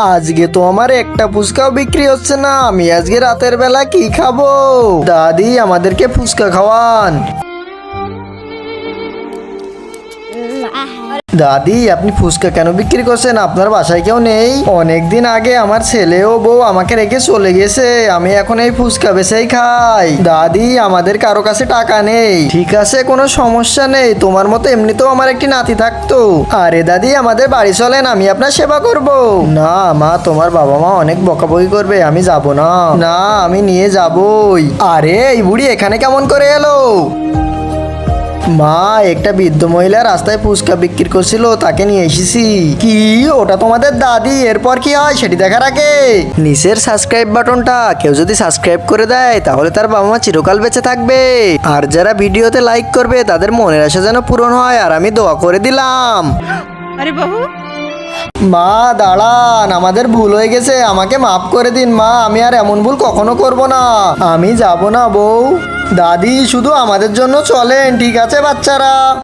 আজকে তো আমার একটা ফুচকাও বিক্রি হচ্ছে না, আমি আজকে রাতের বেলা কি খাবো? দাদি আমাদেরকে ফুচকা খাওয়ান। দাদি আপনি ফুচকা কেন বিক্রি করছেন? আপনার বাসায় কেউ নেই? অনেকদিন আগে আমার ছেলে ও বউ আমাকে রেখে চলে গেছে, আমি এখন এই ফুচকা বেচেই খাই। দাদি আমাদের কারো কাছে টাকা নেই। ঠিক আছে কোনো সমস্যা নেই, তোমার মতো এমনিতেও আমার একটি নাতি থাকতো। আরে দাদি আমাদের বাড়ি চলেন, আমি আপনার সেবা করব। না মা, তোমার বাবা মা অনেক বকাবকি করবে, আমি যাব না। না আমি নিয়ে যাবই। আরে এই বুড়ি এখানে কেমন করে এলো? মা, একটা বৃদ্ধ মহিলা রাস্তায় ফুচকা বিক্রি করছিল, তাকে নিয়ে এসেছি। কি ওটা তোমাদের দাদি? এরপর কি হয় সেটি দেখার আগে নিচের সাবস্ক্রাইব বাটনটা কেউ যদি সাবস্ক্রাইব করে দেয় তাহলে তার বাবা মা চিরকাল বেঁচে থাকবে। আর যারা ভিডিওতে লাইক করবে তাদের মনের আশা যেন পূরণ হয়, আর আমি দোয়া করে দিলাম। আরে বাবু, মা দাঁড়ান, আমাদের ভুল হয়ে গেছে, আমাকে মাফ করে দিন মা, আমি আর এমন ভুল কখনো করব না। আমি যাব না বউ। দাদি শুধু আমাদের জন্য চলেন, ঠিক আছে বাচ্চারা?